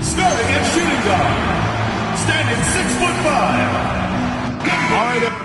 Starting at shooting guard, standing 6'5". All right.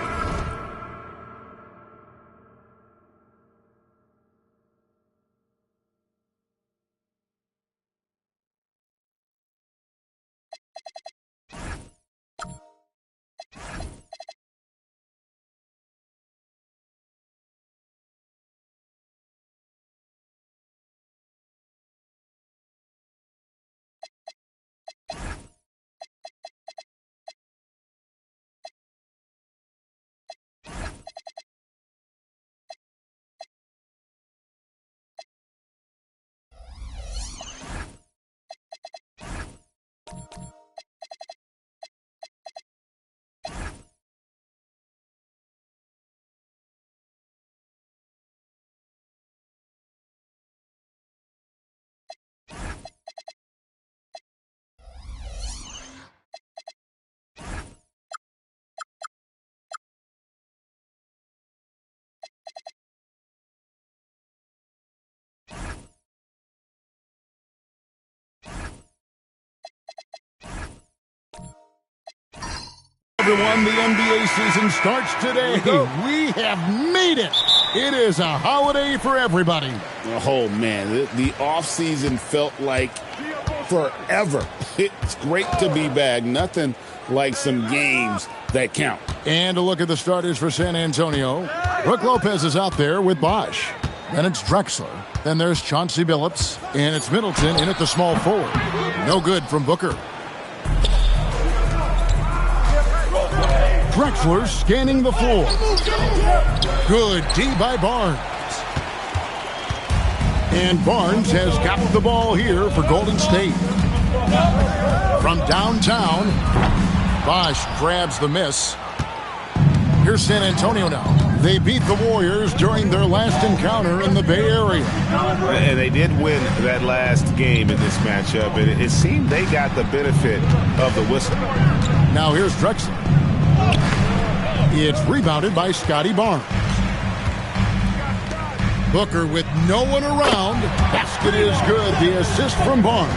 Everyone, the NBA season starts today. We have made it. It is a holiday for everybody. Oh, man, the offseason felt like forever. It's great to be back. Nothing like some games that count. And a look at the starters for San Antonio. Brook Lopez is out there with Bosch. Then it's Drexler. Then there's Chauncey Billups. And it's Middleton in at the small forward. No good from Booker. Drexler scanning the floor. Good D by Barnes. And Barnes has got the ball here for Golden State. From downtown, Bosch grabs the miss. Here's San Antonio now. They beat the Warriors during their last encounter in the Bay Area. And they did win that last game in this matchup. And it seemed they got the benefit of the whistle. Now here's Drexler. It's rebounded by Scotty Barnes. Booker with no one around. Basket is good. The assist from Barnes.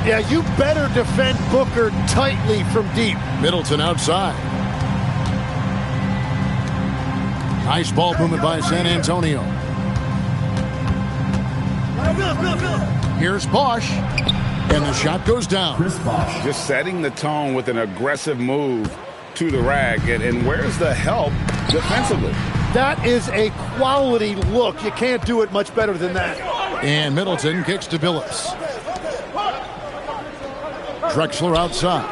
Yeah, you better defend Booker tightly from deep. Middleton outside. Nice ball movement by San Antonio. Here's Bosch. And the shot goes down. Just setting the tone with an aggressive move to the rack. And where's the help defensively? That is a quality look. You can't do it much better than that. And Middleton kicks to Billups. Drexler outside.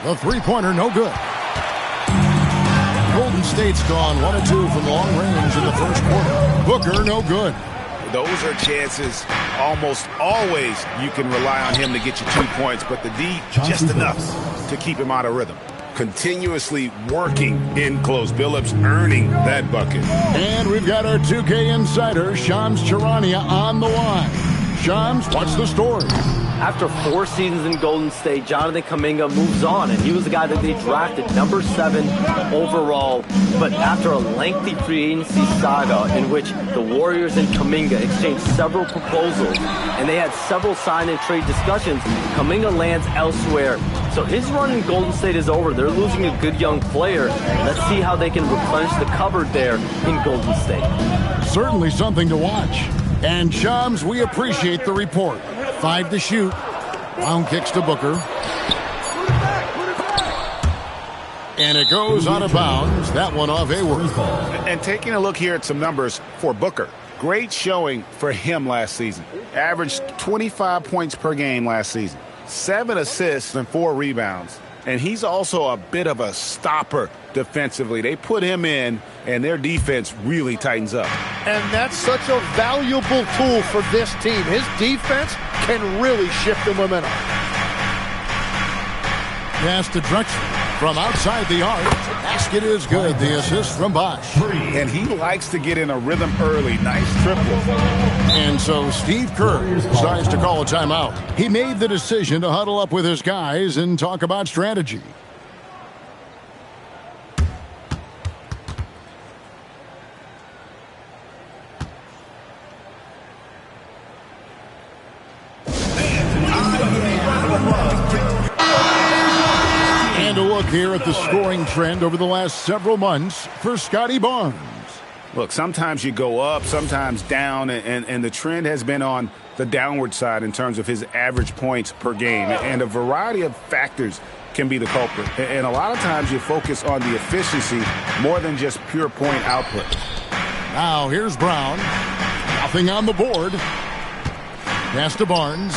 The three-pointer, no good. Golden State's gone 1-2 from long range in the first quarter. Booker, no good. Those are chances almost always you can rely on him to get you 2 points, but the D just enough to keep him out of rhythm. Continuously working in close. Billups earning that bucket. And we've got our 2K insider, Shams Charania, on the line. Shams, what's the story? After 4 seasons in Golden State, Jonathan Kuminga moves on, and he was the guy that they drafted number 7 overall. But after a lengthy free agency saga in which the Warriors and Kuminga exchanged several proposals, and they had several sign and trade discussions, Kuminga lands elsewhere. So his run in Golden State is over. They're losing a good young player. Let's see how they can replenish the cupboard there in Golden State. Certainly something to watch. And Shams, we appreciate the report. 5 to shoot. Round kicks to Booker. And it goes out of bounds. That one off Hayward. And taking a look here at some numbers for Booker. Great showing for him last season. Averaged 25 points per game last season. 7 assists and 4 rebounds. And he's also a bit of a stopper defensively. They put him in, and their defense really tightens up. And that's such a valuable tool for this team. His defense can really shift the momentum. Pass to Drexler from outside the arc. Basket is good. The assist from Bosch. And he likes to get in a rhythm early. Nice triple. And so Steve Kerr decides to call a timeout. He made the decision to huddle up with his guys and talk about strategy. look here at the scoring trend over the last several months for Scotty Barnes. Look, sometimes you go up, sometimes down, and the trend has been on the downward side in terms of his average points per game. And a variety of factors can be the culprit. And a lot of times you focus on the efficiency more than just pure point output. Now here's Brown. Nothing on the board. Pass to Barnes.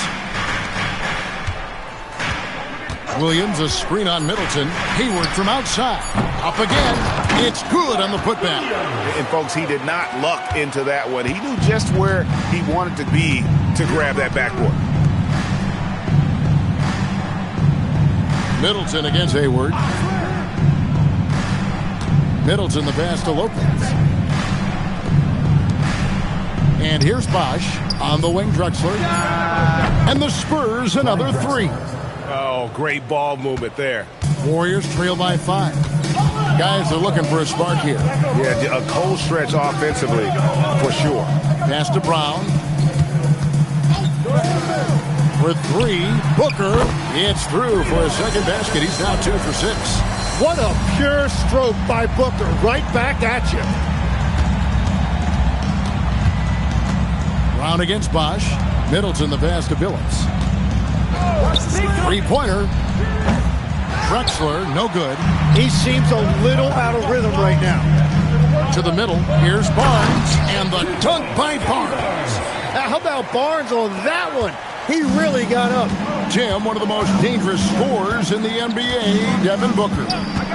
Williams, a screen on Middleton. Hayward from outside. Up again. It's good on the putback. And, folks, he did not luck into that one. He knew just where he wanted to be to grab that backboard. Middleton against Hayward. Middleton the pass to Lopez. And here's Bosch on the wing. Drexler. And the Spurs another 3. Oh, great ball movement there. Warriors trail by 5. Guys are looking for a spark here. Yeah, a cold stretch offensively for sure. Pass to Brown. For 3, Booker. It's through for a second basket. He's now 2 for 6. What a pure stroke by Booker. Right back at you. Brown against Bosch. Middleton the pass to Billups. 3-pointer. Drexler, no good. He seems a little out of rhythm right now. To the middle. Here's Barnes. And the dunk by Barnes. How about Barnes on that one? He really got up. Jim, one of the most dangerous scorers in the NBA, Devin Booker.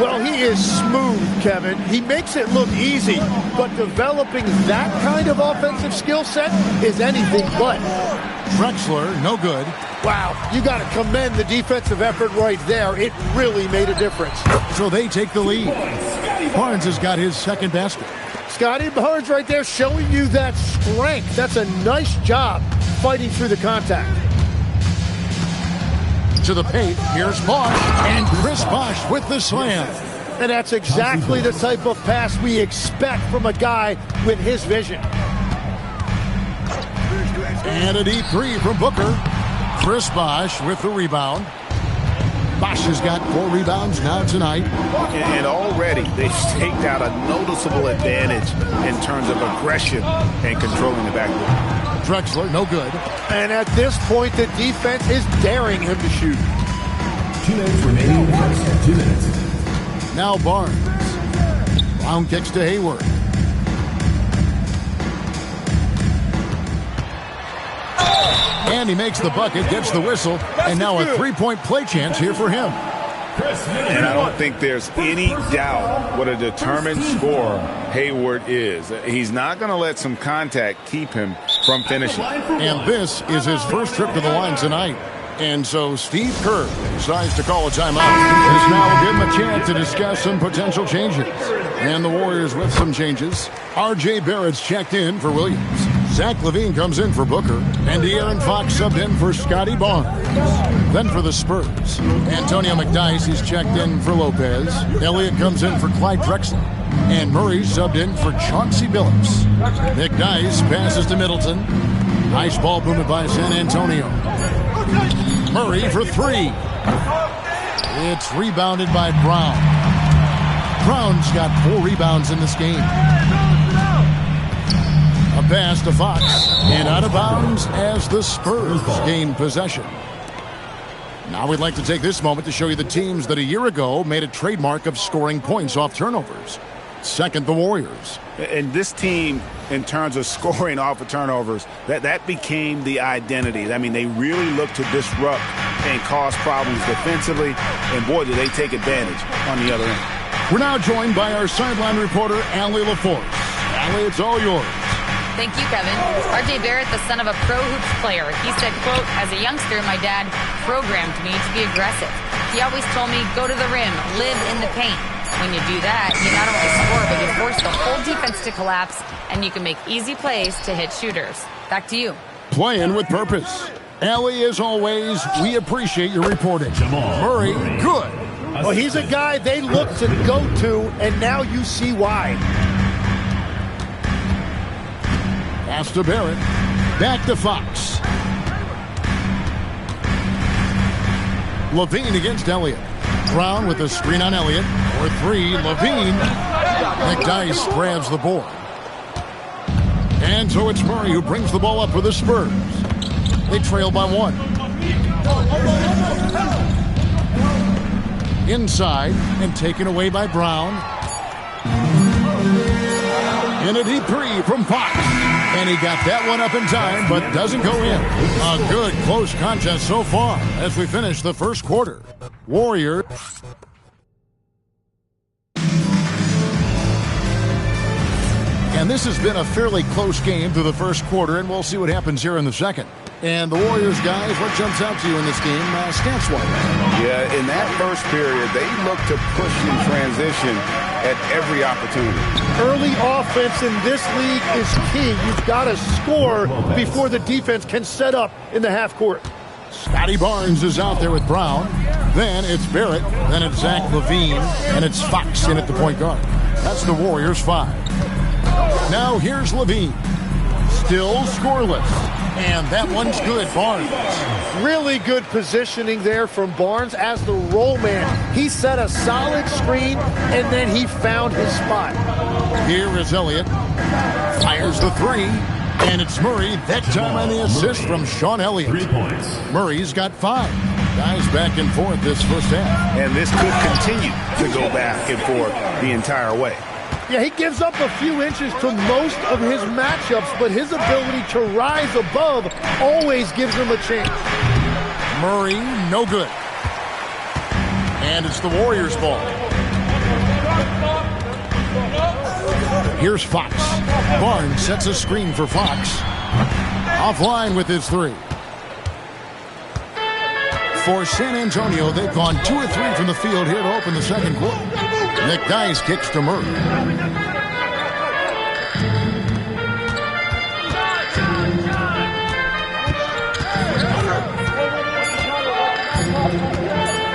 Well, he is smooth, Kevin. He makes it look easy, but developing that kind of offensive skill set is anything but. Drexler, no good. Wow, you got to commend the defensive effort right there. It really made a difference. So they take the lead. Barnes has got his second basket. Scotty Barnes right there showing you that strength. That's a nice job fighting through the contact. To the paint, here's Bosch, and Chris Bosch with the slam. And that's exactly the type of pass we expect from a guy with his vision. And a deep 3 from Booker. Chris Bosch with the rebound. Bosch has got 4 rebounds now tonight. And already they've staked out a noticeable advantage in terms of aggression and controlling the backboard. Drexler, no good. And at this point, the defense is daring him to shoot. 2 minutes remaining in the first. 2 minutes. Now Barnes. Brown kicks to Hayward. And he makes the bucket, gets the whistle, and now a 3-point play chance here for him. And I don't think there's any doubt what a determined scorer Hayward is. He's not going to let some contact keep him from finishing. And this is his first trip to the line tonight. And so Steve Kerr decides to call a timeout. This now will give him a chance to discuss some potential changes. And the Warriors with some changes. R.J. Barrett's checked in for Williams. Zach LaVine comes in for Booker. And De'Aaron Fox subbed in for Scotty Barnes. Then for the Spurs, Antonio McDyess is checked in for Lopez. Elliott comes in for Clyde Drexler. And Murray subbed in for Chauncey Billups. McDyess passes to Middleton. Nice ball movement by San Antonio. Murray for 3. It's rebounded by Brown. Brown's got 4 rebounds in this game. A pass to Fox. And out of bounds as the Spurs gain possession. Now we'd like to take this moment to show you the teams that a year ago made a trademark of scoring points off turnovers. Second, the Warriors. And this team, in terms of scoring off of turnovers, that became the identity. I mean, they really looked to disrupt and cause problems defensively, and boy, did they take advantage on the other end. We're now joined by our sideline reporter, Allie LaForce. Allie, it's all yours. Thank you, Kevin. R.J. Barrett, the son of a pro hoops player. He said, quote, as a youngster, my dad programmed me to be aggressive. He always told me, go to the rim, live in the paint. When you do that, you not only score, but you force the whole defense to collapse, and you can make easy plays to hit shooters. Back to you. Playing with purpose. Allie, as always, we appreciate your reporting. Murray, good. Well, he's a guy they look to go to, and now you see why. Pass to Barrett. Back to Fox. LaVine against Elliott. Brown with a screen on Elliott. For three, Levine. McDyess grabs the board. And so it's Murray who brings the ball up for the Spurs. They trail by one. Inside and taken away by Brown. In a deep three from Fox. And he got that one up in time, but doesn't go in. A good close contest so far as we finish the first quarter. Warriors. And this has been a fairly close game through the first quarter, and we'll see what happens here in the second. And the Warriors, guys, what jumps out to you in this game, stance-wise? Yeah, in that first period, they look to push in transition at every opportunity. Early offense in this league is key. You've got to score before the defense can set up in the half court. Scotty Barnes is out there with Brown. Then it's Barrett. Then it's Zach LaVine. And it's Fox in at the point guard. That's the Warriors' 5. Now here's LaVine. Still scoreless. And that one's good, Barnes. Really good positioning there from Barnes as the roll man. He set a solid screen, and then he found his spot. Here is Elliott. Fires the three. And it's Murray, that time on the assist from Sean Elliott. 3 points. Murray's got 5. Guys back and forth this first half. And this could continue to go back and forth the entire way. Yeah, he gives up a few inches to most of his matchups, but his ability to rise above always gives him a chance. Murray, no good. And it's the Warriors' ball. Here's Fox. Barnes sets a screen for Fox. Offline with his 3. For San Antonio, they've gone 2 of 3 from the field here to open the second quarter. McDyess kicks to Murray.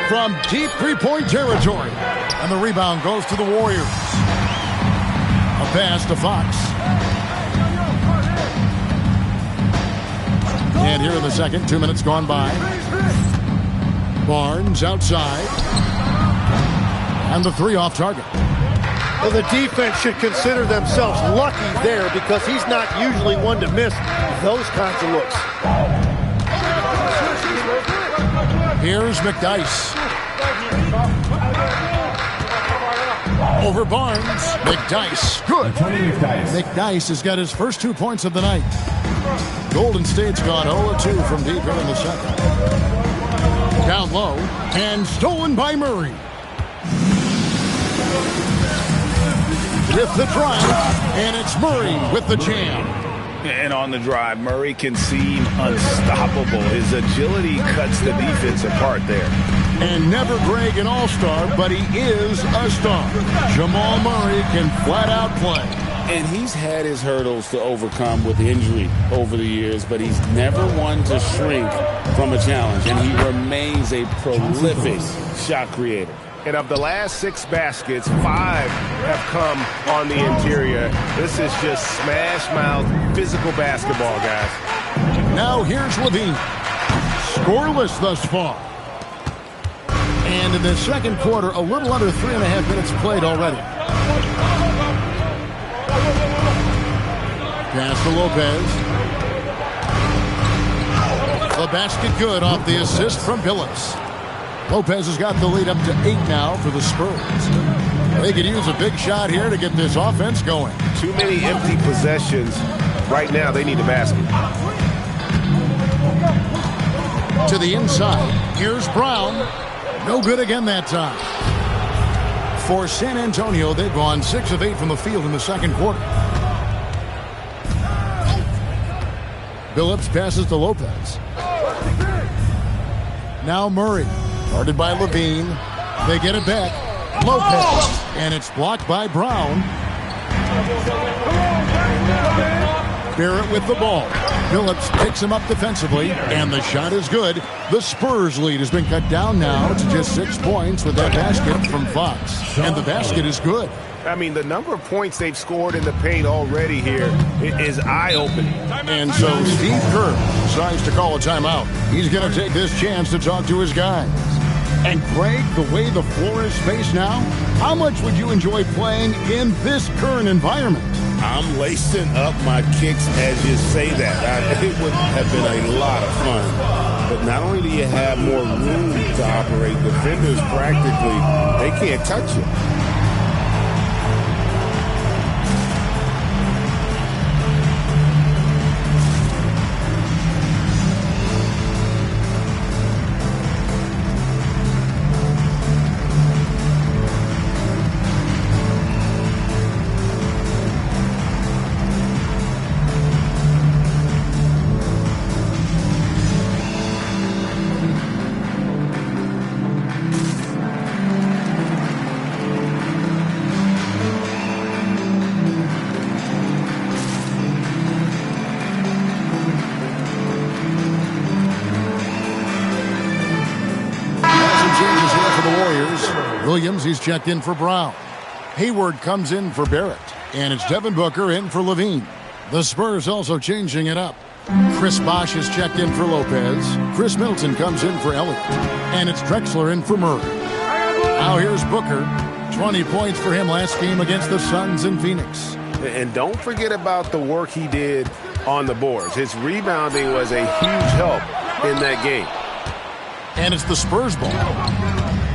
From deep three-point territory. And the rebound goes to the Warriors. A pass to Fox. And here in the second, 2 minutes gone by. Barnes outside. And the 3 off target. Well, the defense should consider themselves lucky there because he's not usually one to miss those kinds of looks. Here's McDyess. Over Barnes. McDyess. Good. McDyess has got his first 2 points of the night. Golden State's gone 0-2 from deep here in the second. Down low. And stolen by Murray. With the drive. And it's Murray with the jam. And on the drive, Murray can seem unstoppable. His agility cuts the defense apart there. And never Greg an all-star, but he is a star. Jamal Murray can flat out play. And he's had his hurdles to overcome with injury over the years, but he's never one to shrink from a challenge. And he remains a prolific shot creator. And of the last 6 baskets, 5 have come on the interior. This is just smash-mouth physical basketball, guys. Now here's LaVine. Scoreless thus far. And in the second quarter, a little under 3.5 minutes played already. Pass to Lopez. The basket good off the assist from Billups. Lopez has got the lead up to 8 now for the Spurs. They could use a big shot here to get this offense going. Too many empty possessions. Right now, they need a basket. To the inside. Here's Brown. No good again that time. For San Antonio, they've gone 6 of 8 from the field in the second quarter. Billups passes to Lopez. Now Murray. Guarded by LaVine. They get it back. Lopez. And it's blocked by Brown. Barrett with the ball. Billups picks him up defensively. And the shot is good. The Spurs lead has been cut down now to just 6 points with that basket from Fox. And the basket is good. I mean, the number of points they've scored in the paint already here is eye-opening. And so Steve Kerr decides to call a timeout. He's going to take this chance to talk to his guys. And Greg, the way the floor is spaced now, how much would you enjoy playing in this current environment? I'm lacing up my kicks as you say that. It would have been a lot of fun. But not only do you have more room to operate, defenders practically, they can't touch you. Williams, he's checked in for Brown. Hayward comes in for Barrett. And it's Devin Booker in for Levine. The Spurs also changing it up. Chris Bosh is checked in for Lopez. Chris Middleton comes in for Elliott. And it's Drexler in for Murray. Now here's Booker. 20 points for him last game against the Suns in Phoenix. And don't forget about the work he did on the boards. His rebounding was a huge help in that game. And it's the Spurs ball.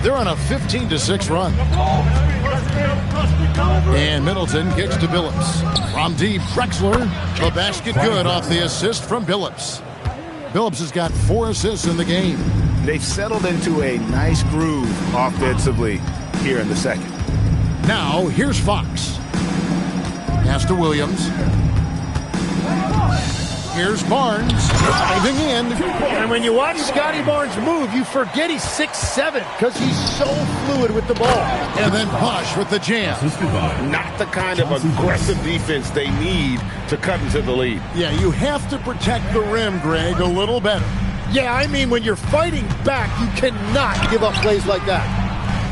They're on a 15-6 run. And Middleton kicks to Billups. From deep, Drexler. The basket good off the assist from Billups. Billups has got 4 assists in the game. They've settled into a nice groove offensively here in the second. Now, here's Fox. Pass to Williams. Here's Barnes diving in. And when you watch Scotty Barnes move, you forget he's 6'7", because he's so fluid with the ball. And then Bosh with the jam. Not the kind of aggressive defense they need to cut into the lead. Yeah, you have to protect the rim, Greg, a little better. Yeah, I mean, when you're fighting back, you cannot give up plays like that.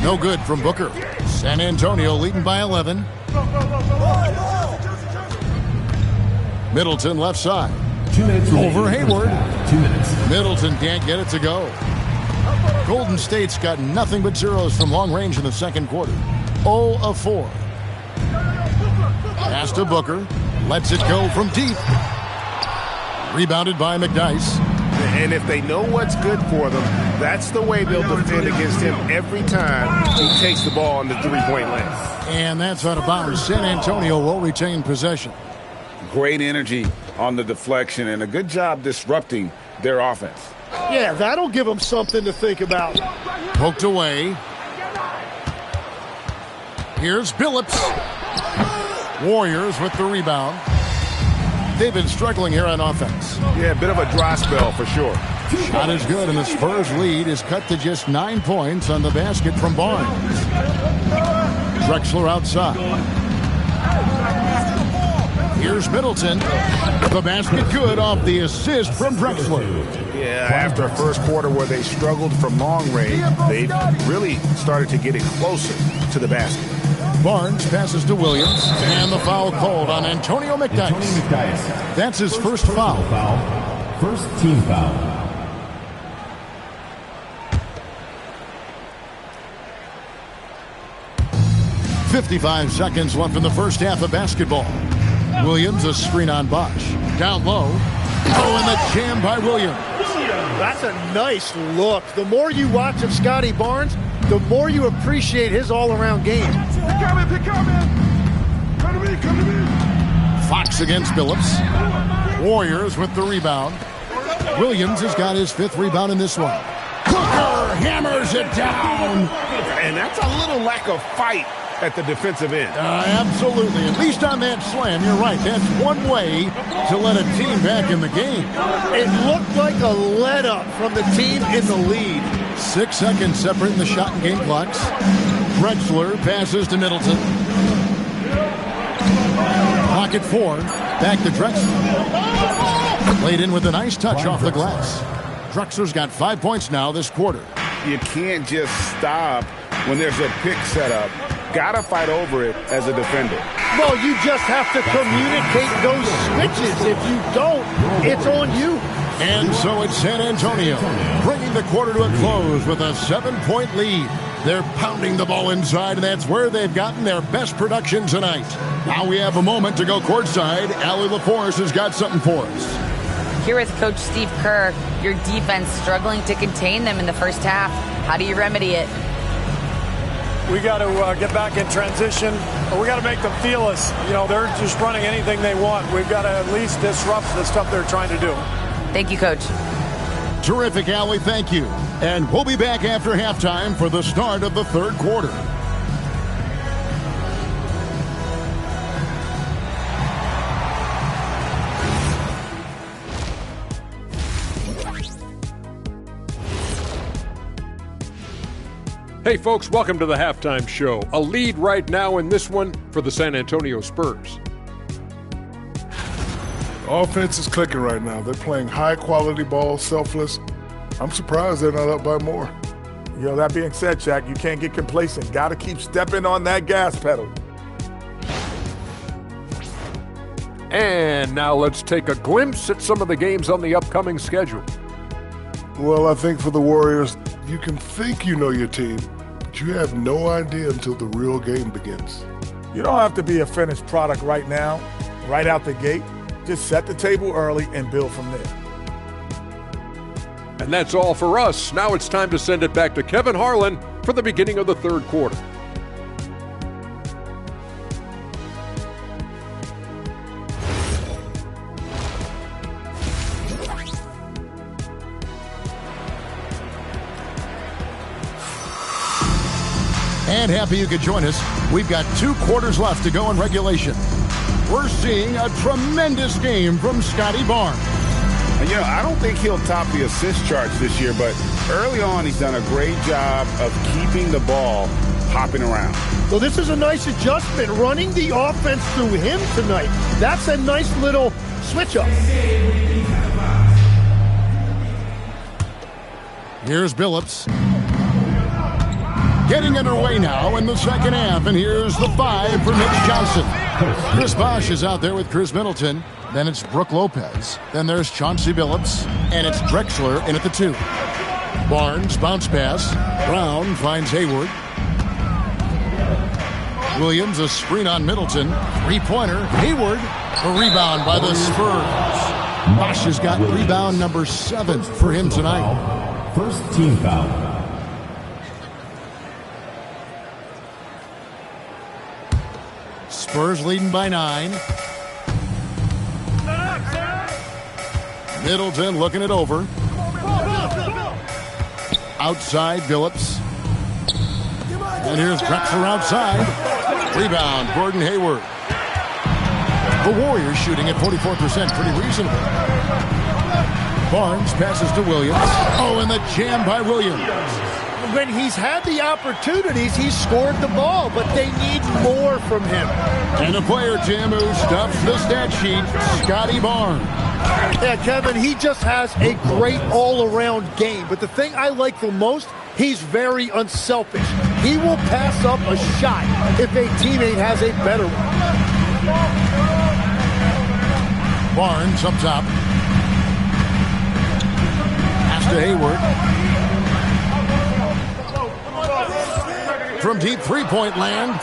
No good from Booker. San Antonio leading by 11. Middleton left side. 2 minutes Over Hayward. 2 minutes. Middleton can't get it to go. Golden State's got nothing but zeros from long range in the second quarter. 0 of 4. Pass to Booker. Lets it go from deep. Rebounded by McDyess. And if they know what's good for them, that's the way they'll defend against him every time he takes the ball on the three-point line. And that's out of bounds. San Antonio will retain possession. Great energy on the deflection and a good job disrupting their offense. Yeah, that'll give them something to think about. Poked away. Here's Billups. Warriors with the rebound. They've been struggling here on offense. Yeah, a bit of a dry spell for sure. Shot is good, and the Spurs lead is cut to just 9 points on the basket from Barnes. Drexler outside. Here's Middleton. The basket good off the assist from Drexler. Yeah, after a first quarter where they struggled from long range, they've really started to get it closer to the basket. Barnes passes to Williams, and the foul called on Antonio McDyess. That's his first foul. First team foul. .55 seconds left in the first half of basketball. Williams, a screen on Bosh. Down low. Oh, and the jam by Williams. That's a nice look. The more you watch of Scotty Barnes, the more you appreciate his all-around game. Come to me. Fox against Billups. Warriors with the rebound. Williams has got his 5th rebound in this one. Booker hammers it down. And that's a little lack of fight at the defensive end. Absolutely. At least on that slam, you're right. That's one way to let a team back in the game. It looked like a let-up from the team in the lead. 6 seconds separating the shot and game clocks. Drexler passes to Middleton. Pocket 4. Back to Drexler. Played in with a nice touch off the glass. Drexler's got 5 points now this quarter. You can't just stop when there's a pick set up. Gotta fight over it as a defender. Well, you just have to communicate those switches. If you don't, it's on you. And so it's San Antonio, bringing the quarter to a close with a 7-point lead. They're pounding the ball inside, and that's where they've gotten their best production tonight. Now we have a moment to go courtside. Allie LaForce has got something for us. Here is Coach Steve Kerr. Your defense struggling to contain them in the first half. How do you remedy it? We got to get back in transition. We got to make them feel us. You know, they're just running anything they want. We've got to at least disrupt the stuff they're trying to do. Thank you, Coach. Terrific, Allie. Thank you. And we'll be back after halftime for the start of the third quarter. Hey folks, welcome to the halftime show. A lead right now in this one for the San Antonio Spurs. Offense is clicking right now. They're playing high-quality ball, selfless. I'm surprised they're not up by more. You know, that being said, Shaq, you can't get complacent. Got to keep stepping on that gas pedal. And now let's take a glimpse at some of the games on the upcoming schedule. Well, I think for the Warriors, you can think you know your team, but you have no idea until the real game begins. You don't have to be a finished product right now, right out the gate. Just set the table early and build from there. And that's all for us. Now it's time to send it back to Kevin Harlan for the beginning of the third quarter. And happy you could join us. We've got 2 quarters left to go in regulation. We're seeing a tremendous game from Scotty Barnes. And, you know, I don't think he'll top the assist charts this year, but early on he's done a great job of keeping the ball hopping around. So this is a nice adjustment, running the offense through him tonight. That's a nice little switch up. Here's Billups. Getting underway now in the second half, and here's the 5 for Mitch Johnson. Chris Bosh is out there with Chris Middleton. Then it's Brooke Lopez. Then there's Chauncey Billups, and it's Drexler in at the 2. Barnes, bounce pass. Brown finds Hayward. Williams, a screen on Middleton. 3-pointer. Hayward, a rebound by the Spurs. Bosh has got rebound number 7 for him tonight. First team foul. Spurs leading by 9. Middleton looking it over. Outside, Billups. And here's Drexler outside. Rebound, Gordon Hayward. The Warriors shooting at 44%, pretty reasonable. Barnes passes to Williams. Oh, and the jam by Williams. When he's had the opportunities, he's scored the ball, but they need more from him. And a player, Tim, who stuffs the stat sheet, Scotty Barnes. Yeah, Kevin, he just has a great all-around game. But the thing I like the most, he's very unselfish. He will pass up a shot if a teammate has a better one. Barnes up top. Pass to Hayward. From deep three-point land,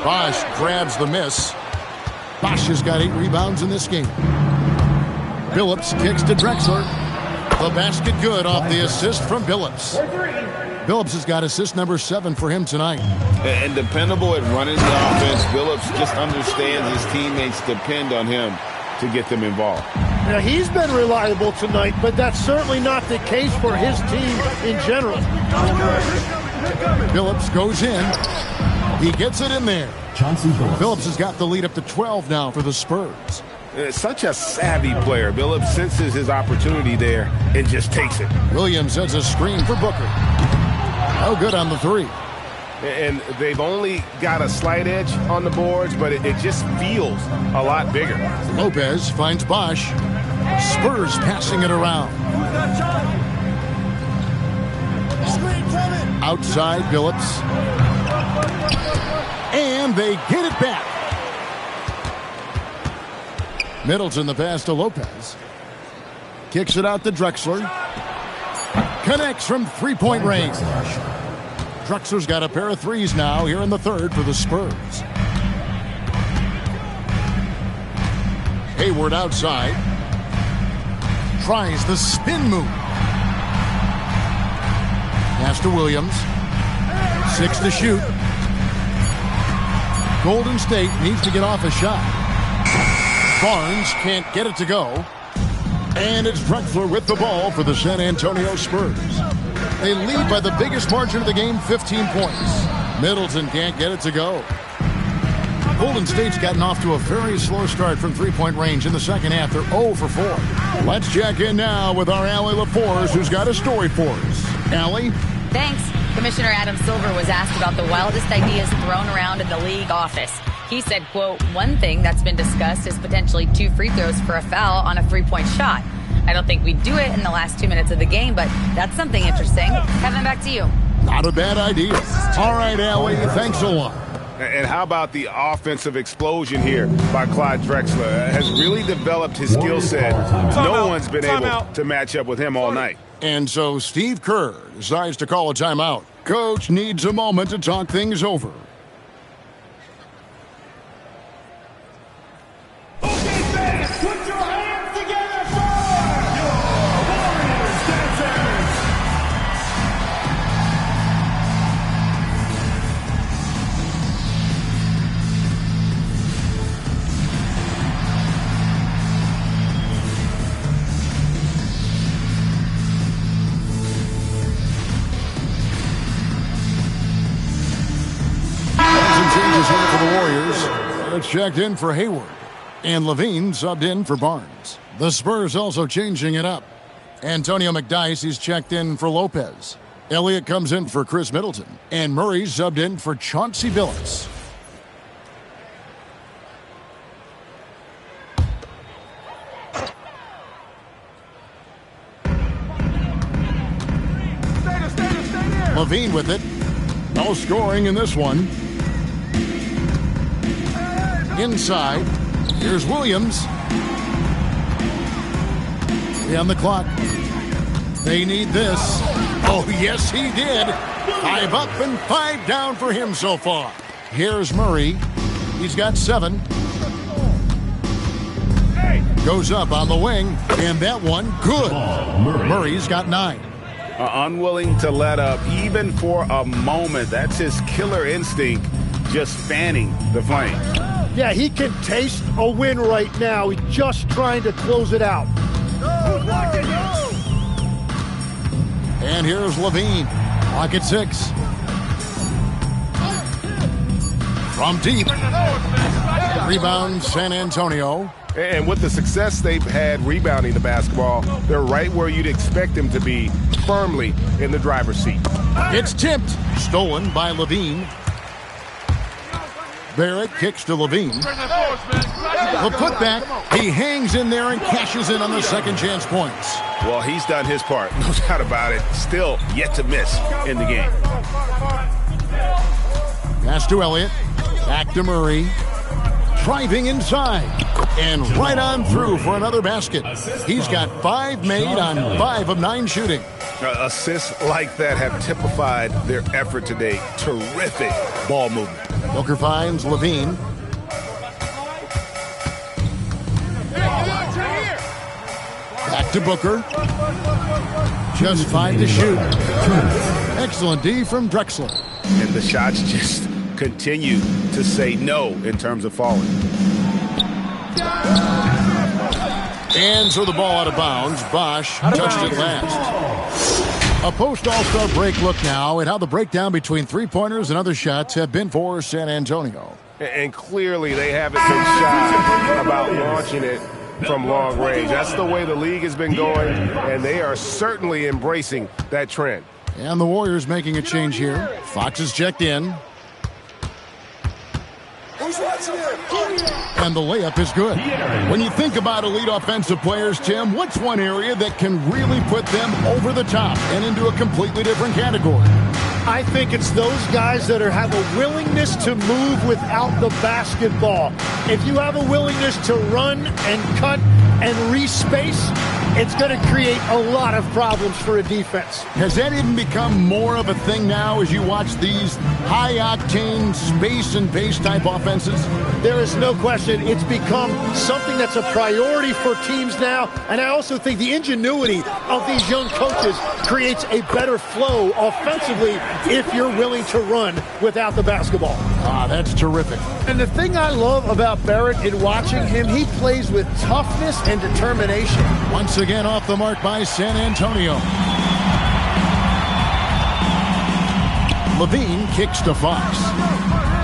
Bosh grabs the miss. Bosh has got 8 rebounds in this game. Billups kicks to Drexler. The basket good off the assist from Billups. Billups has got assist number 7 for him tonight. And dependable at running the offense. Billups just understands his teammates depend on him to get them involved. Now, he's been reliable tonight, but that's certainly not the case for his team in general. Billups goes in. He gets it in there. Chauncey Billups. Billups has got the lead up to 12 now for the Spurs. Such a savvy player. Billups senses his opportunity there and just takes it. Williams has a screen for Booker. No good on the 3. And they've only got a slight edge on the boards, but it just feels a lot bigger. Lopez finds Bosh. Spurs passing it around. Outside, Billups. And they get it back. Middleton the pass to Lopez. Kicks it out to Drexler. Connects from three-point range. Drexler's got a pair of threes now here in the third for the Spurs. Hayward outside. Tries the spin move. Pass to Williams. 6 to shoot. Golden State needs to get off a shot. Barnes can't get it to go. And it's Drexler with the ball for the San Antonio Spurs. They lead by the biggest margin of the game, 15 points. Middleton can't get it to go. Golden State's gotten off to a very slow start from three-point range in the second half. They're 0 for 4. Let's check in now with our Allie LaForce, who's got a story for us. Allie? Thanks. Commissioner Adam Silver was asked about the wildest ideas thrown around in the league office. He said, quote, one thing that's been discussed is potentially 2 free throws for a foul on a three-point shot. I don't think we'd do it in the last 2 minutes of the game, but that's something interesting. Kevin, back to you. Not a bad idea. All right, Allie, thanks a lot. And how about the offensive explosion here by Clyde Drexler? Has really developed his skill set. No one's been able to match up with him all night. And so Steve Kerr decides to call a timeout. Coach needs a moment to talk things over. Checked in for Hayward, and Levine subbed in for Barnes. The Spurs also changing it up. Antonio McDyess is checked in for Lopez. Elliott comes in for Chris Middleton, and Murray subbed in for Chauncey Billups. Levine with it. No scoring in this one. Inside, here's Williams. On the clock. They need this. Oh, yes, he did. 5 up and 5 down for him so far. Here's Murray. He's got 7. Goes up on the wing, and that one, good. Murray's got 9. Unwilling to let up, even for a moment. That's his killer instinct, just fanning the flame. Yeah, he can taste a win right now. He's just trying to close it out. And here's Levine. Clock at 6. From deep. Rebound, San Antonio. And with the success they've had rebounding the basketball, they're right where you'd expect them to be, firmly in the driver's seat. It's tipped. Stolen by Levine. Barrett kicks to Levine. The putback. He hangs in there and cashes in on the second chance points. Well, he's done his part. No doubt about it. Still yet to miss in the game. Pass to Elliott. Back to Murray. Driving inside. And right on through for another basket. He's got 5 made on 5 of 9 shooting. Assists like that have typified their effort today. Terrific ball movement. Booker finds Levine. Back to Booker. Just 5 to shoot. Excellent D from Drexler. And the shots just continue to say no in terms of falling. And so the ball out of bounds. Bosch touched it last. A post-All-Star break look now at how the breakdown between three-pointers and other shots have been for San Antonio. And clearly they haven't been shy about launching it from long range. That's the way the league has been going, and they are certainly embracing that trend. And the Warriors making a change here. Fox is checked in. And the layup is good. When you think about elite offensive players, Tim, what's one area that can really put them over the top and into a completely different category? I think it's those guys that have a willingness to move without the basketball. If you have a willingness to run and cut and respace, it's going to create a lot of problems for a defense. Has that even become more of a thing now as you watch these high-octane space and pace type offenses? There is no question it's become something that's a priority for teams now, and I also think the ingenuity of these young coaches creates a better flow offensively if you're willing to run without the basketball. Ah, that's terrific. And the thing I love about Barrett in watching him, he plays with toughness and determination. Once again off the mark by San Antonio. Levine kicks to Fox.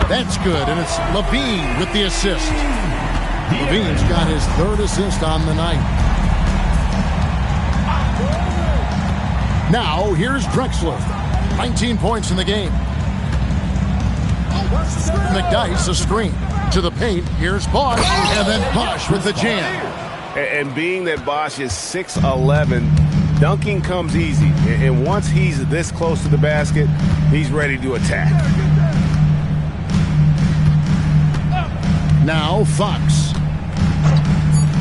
That's good, and it's Levine with the assist. Levine's got his third assist on the night. Now, here's Drexler. 19 points in the game. McDyess a screen. To the paint, here's Bosch, and then Bosch with the jam. And being that Bosch is 6'11", dunking comes easy. And once he's this close to the basket, he's ready to attack. Now Fox.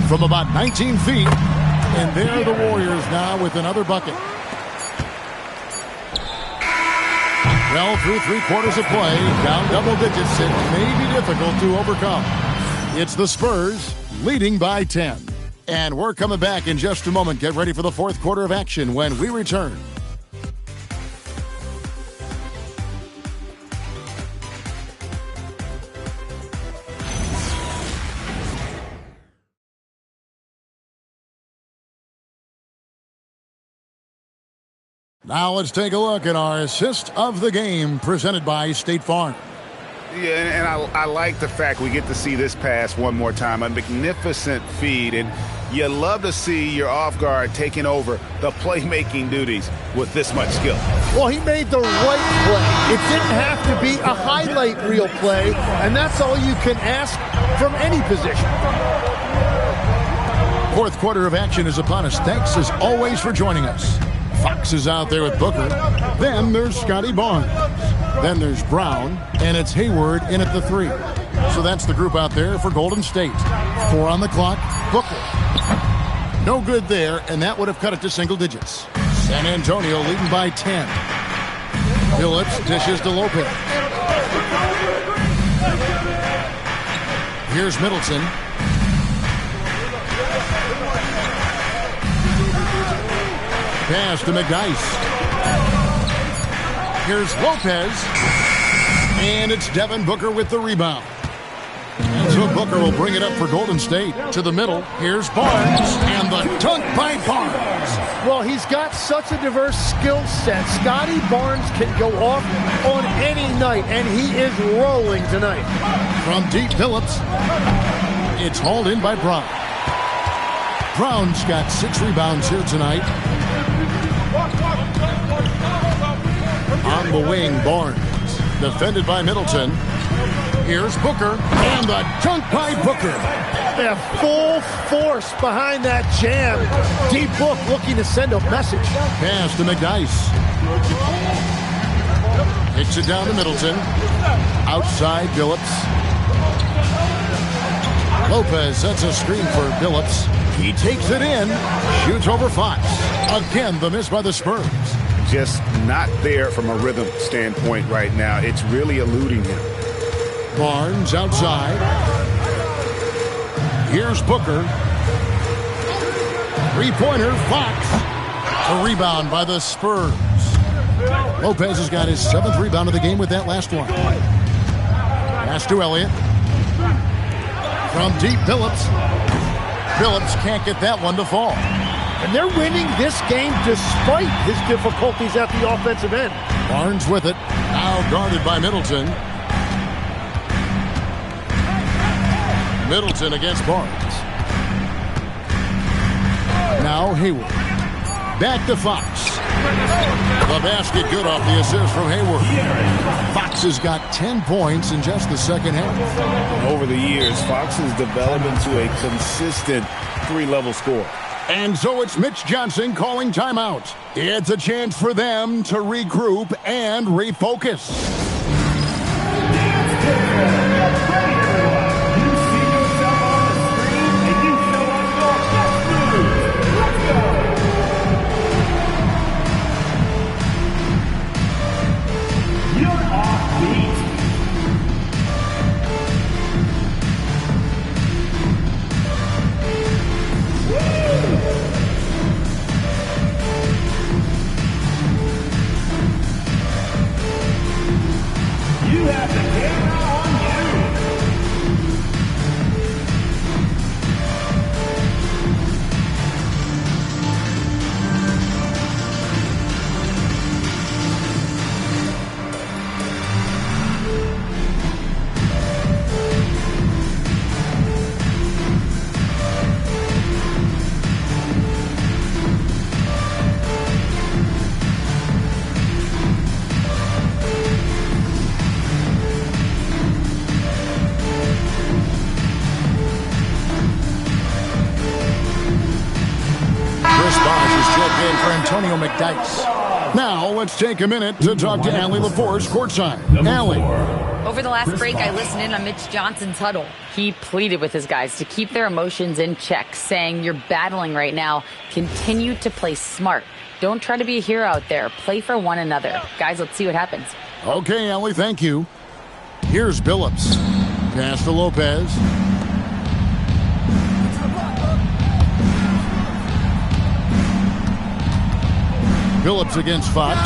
From about 19 feet. And there are the Warriors now with another bucket. Well, through 3/4 of play, down double digits, it may be difficult to overcome. It's the Spurs leading by 10. And we're coming back in just a moment. Get ready for the fourth quarter of action when we return. Now let's take a look at our assist of the game presented by State Farm. Yeah, and I like the fact we get to see this pass one more time. A magnificent feed, and you love to see your off guard taking over the playmaking duties with this much skill. Well, he made the right play. It didn't have to be a highlight reel play, and that's all you can ask from any position. Fourth quarter of action is upon us. Thanks as always for joining us. Fox is out there with Booker. Then there's Scotty Barnes. Then there's Brown, and it's Hayward in at the 3. So that's the group out there for Golden State. 4 on the clock, Booker. No good there, and that would have cut it to single digits. San Antonio leading by 10. Phillips dishes to Lopez. Here's Middleton. Pass to McDyess. Here's Lopez. And it's Devin Booker with the rebound. And so Booker will bring it up for Golden State. To the middle. Here's Barnes. And the dunk by Barnes. Well, he's got such a diverse skill set. Scotty Barnes can go off on any night, and he is rolling tonight. From deep, Phillips. It's hauled in by Brown. Brown's got 6 rebounds here tonight. On the wing, Barnes. Defended by Middleton. Here's Booker. And the dunk by Booker. Yeah, full force behind that jam. Deep look looking to send a message. Pass to McDyess. Takes it down to Middleton. Outside, Phillips. Lopez sets a screen for Phillips. He takes it in. Shoots over Fox. Again, the miss by the Spurs. Just not there from a rhythm standpoint right now. It's really eluding him. Barnes outside. Here's Booker. Three-pointer, Fox. A rebound by the Spurs. Lopez has got his 7th rebound of the game with that last one. Pass to Elliott. From deep, Phillips. Phillips can't get that one to fall. And they're winning this game despite his difficulties at the offensive end. Barnes with it. Now guarded by Middleton. Middleton against Barnes. Now Hayward. Back to Fox. The basket good off the assist from Hayward. Fox has got 10 points in just the second half. And over the years, Fox has developed into a consistent 3-level scorer. And so it's Mitch Johnson calling timeout. It's a chance for them to regroup and refocus. checked in for Antonio McDyess. Now let's take a minute to talk to Allie LaForce courtside. Allie. Over the last break, I listened in on Mitch Johnson's huddle. He pleaded with his guys to keep their emotions in check, saying, "You're battling right now. Continue to play smart. Don't try to be a hero out there. Play for one another." Guys, let's see what happens. Okay, Allie, thank you. Here's Billups. Pass to Lopez. Billups against Fox.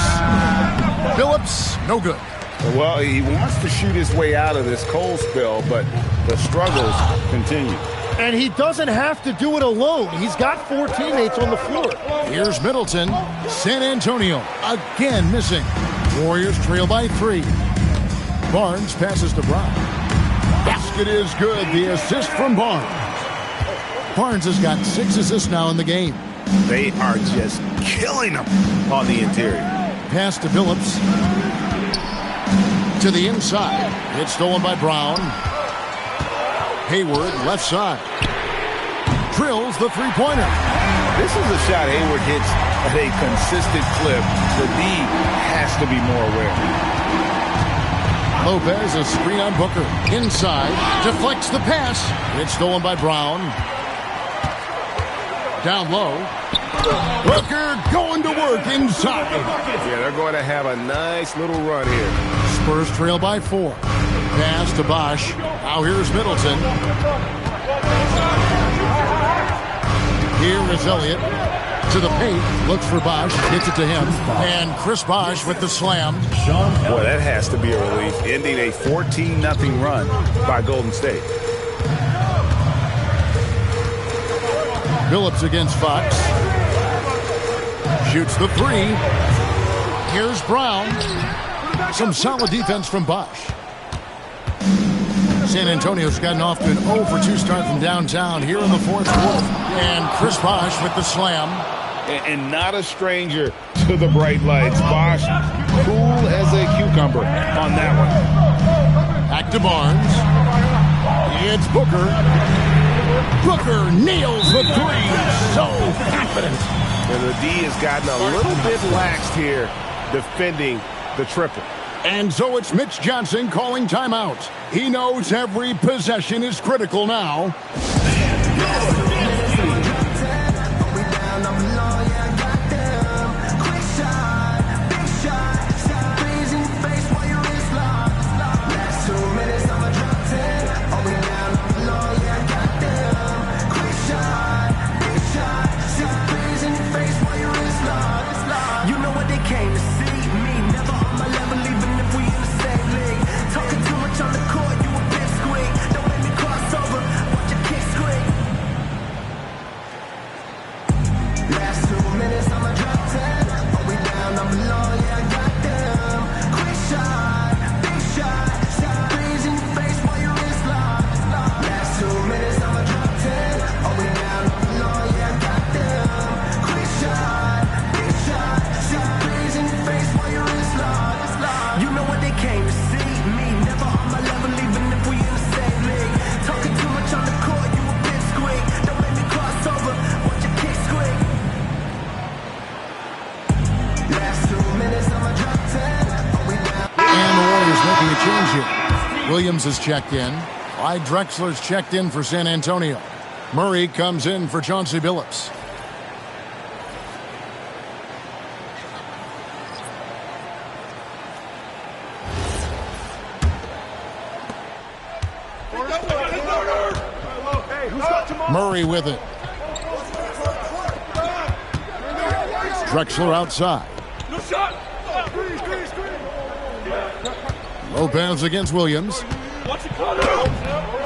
Billups, no good. Well, he wants to shoot his way out of this cold spell, but the struggles continue. And he doesn't have to do it alone. He's got 4 teammates on the floor. Here's Middleton. San Antonio again missing. Warriors trail by 3. Barnes passes to Brown. Basket is good. The assist from Barnes. Barnes has got 6 assists now in the game. They are just killing him on the interior. Pass to Billups. To the inside. It's stolen by Brown. Hayward, left side. Drills the three-pointer. This is a shot Hayward hits at a consistent clip. The D has to be more aware. Lopez, a screen on Booker. Inside. Deflects the pass. It's stolen by Brown. Down low. Booker going to work inside. Yeah, they're going to have a nice little run here. Spurs trail by 4. Pass to Bosch. Now here's Middleton. Here is Elliott. To the paint. Looks for Bosch. Gets it to him. And Chris Bosch with the slam. Boy, that has to be a relief. Ending a 14-0 run by Golden State. Billups against Fox. Shoots the 3. Here's Brown. Some solid defense from Bosch. San Antonio's gotten off to an 0-for-2 start from downtown here in the fourth quarter. And Chris Bosch with the slam. And not a stranger to the bright lights. Bosch, cool as a cucumber on that one. Back to Barnes. It's Booker. Booker nails the 3. So confident. And the D has gotten a little bit laxed here defending the triple. And so it's Mitch Johnson calling timeout. He knows every possession is critical now. Williams is checked in. Clyde Drexler's checked in for San Antonio. Murray comes in for Chauncey Billups. Murray with it. Drexler outside. Lopez against Williams.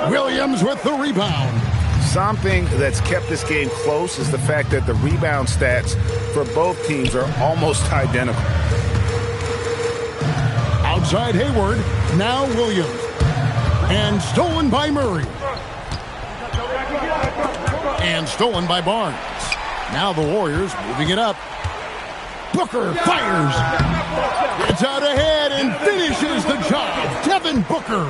Williams with the rebound. Something that's kept this game close is the fact that the rebound stats for both teams are almost identical. Outside Hayward. Now Williams. And stolen by Murray. And stolen by Barnes. Now the Warriors moving it up. Booker fires. Gets out ahead and finishes the job. Devin Booker.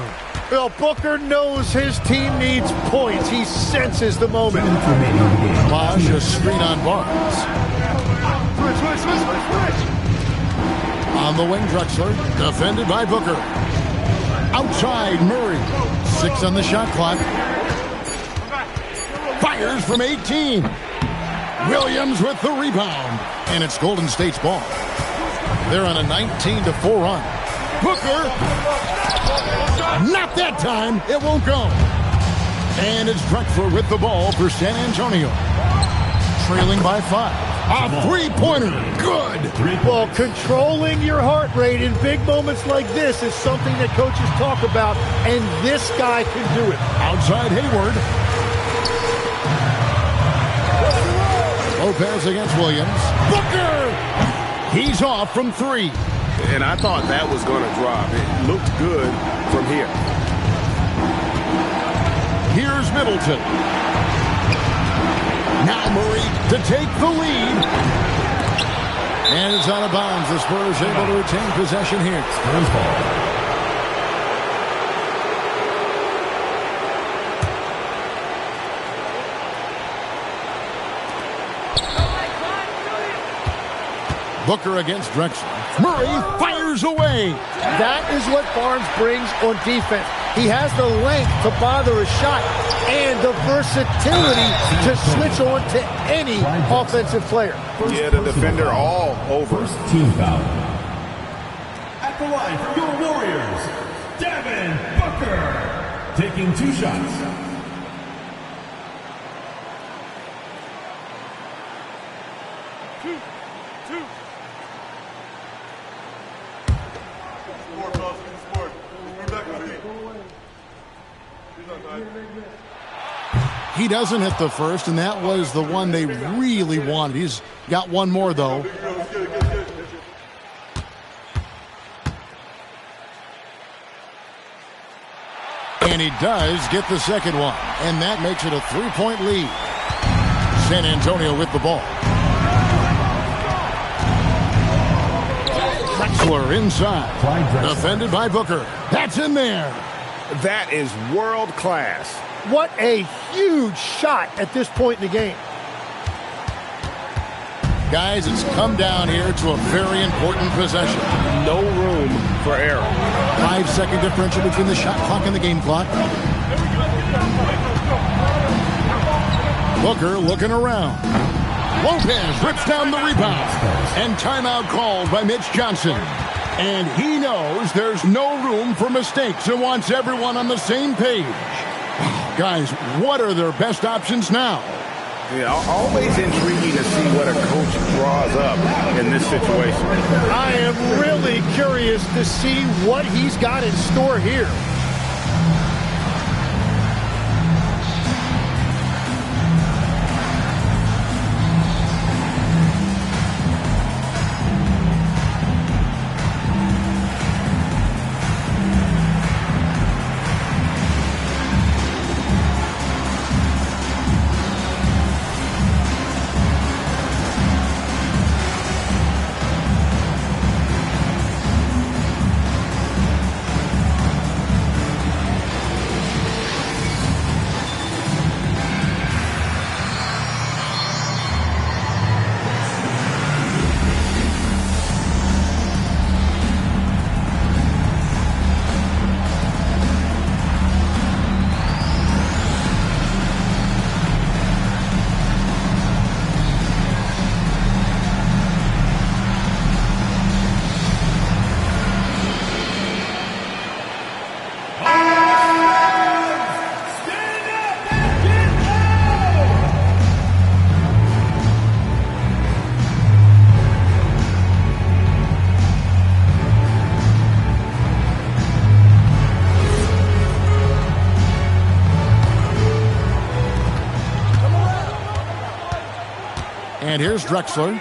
Well, Booker knows his team needs points. He senses the moment. Bosch, a screen on Barnes. On the wing, Drexler, defended by Booker. Outside, Murray. 6 on the shot clock. Fires from 18. Williams with the rebound. And it's Golden State's ball. They're on a 19-4 run. Booker. Not that time. It won't go. And it's Drexler with the ball for San Antonio. Trailing by 5. A three-pointer. Good. Well, controlling your heart rate in big moments like this is something that coaches talk about, and this guy can do it. Outside Hayward. Lopez against Williams. Booker! He's off from 3. And I thought that was going to drop. It looked good from here. Here's Middleton. Now Murray to take the lead. And it's out of bounds. The Spurs able to retain possession here. Spurs ball. Booker against Drexler. Murray fires away. That is what Barnes brings on defense. He has the length to bother a shot and the versatility to switch on to any offensive player. Yeah, the defender all over. First team foul. At the line for your Warriors, Devin Booker. Taking 2 shots. He doesn't hit the first, and that was the one they really wanted. He's got one more, though. And he does get the second one, and that makes it a 3-point lead. San Antonio with the ball. Drexler inside. Defended by Booker. That's in there. That is world class. What a huge shot at this point in the game. Guys, it's come down here to a very important possession. No room for error. 5-second differential between the shot clock and the game clock. Booker looking around. Lopez rips down the rebound. And timeout called by Mitch Johnson. And he knows there's no room for mistakes and wants everyone on the same page. Guys, what are their best options now? Yeah, always intriguing to see what a coach draws up in this situation. I am really curious to see what he's got in store here. And here's Drexler.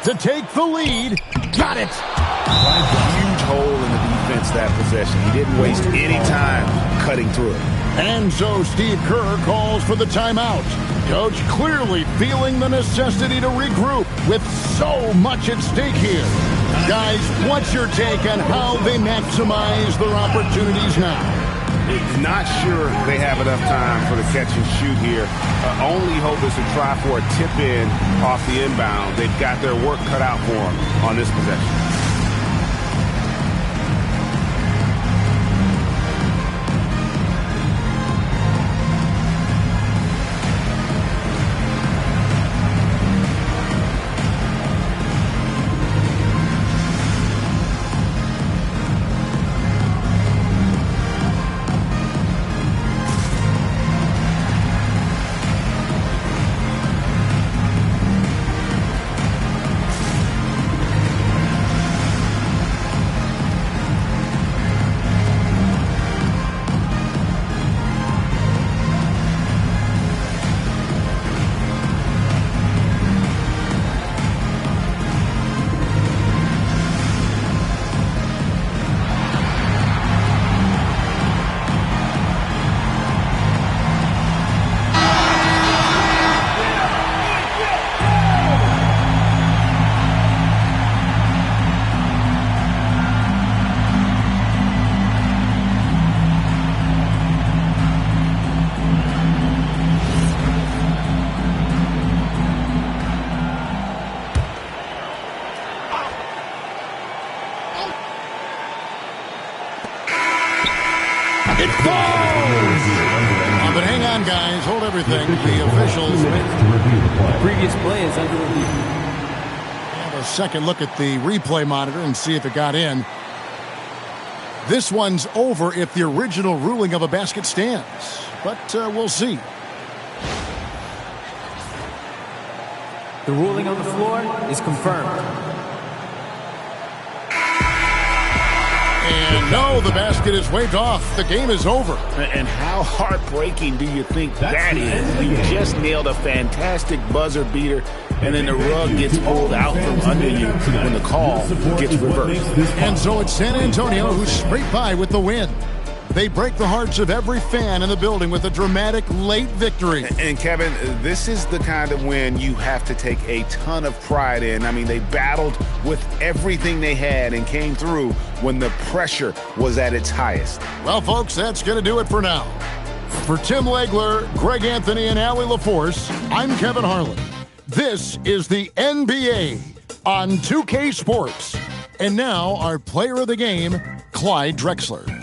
To take the lead. Got it. Huge hole in the defense that possession. He didn't waste any time cutting through it. And so Steve Kerr calls for the timeout. Coach clearly feeling the necessity to regroup with so much at stake here. Guys, what's your take on how they maximize their opportunities now? Not sure they have enough time for the catch and shoot here. Only hope is to try for a tip in off the inbound. They've got their work cut out for them on this possession. It falls! But hang on, guys. Hold everything. The officials. Previous play is under review. Have a second look at the replay monitor and see if it got in. This one's over if the original ruling of a basket stands. But we'll see. The ruling on the floor is confirmed. And no, the basket is waved off. The game is over. And how heartbreaking do you think that is? You just nailed a fantastic buzzer beater, and then the rug gets pulled out from under you when the call gets reversed. And so it's San Antonio who scraped by with the win. They break the hearts of every fan in the building with a dramatic late victory. And Kevin, this is the kind of win you have to take a ton of pride in. I mean, they battled with everything they had and came through when the pressure was at its highest. Well, folks, that's going to do it for now. For Tim Legler, Greg Anthony, and Allie LaForce, I'm Kevin Harlan. This is the NBA on 2K Sports. And now our player of the game, Clyde Drexler.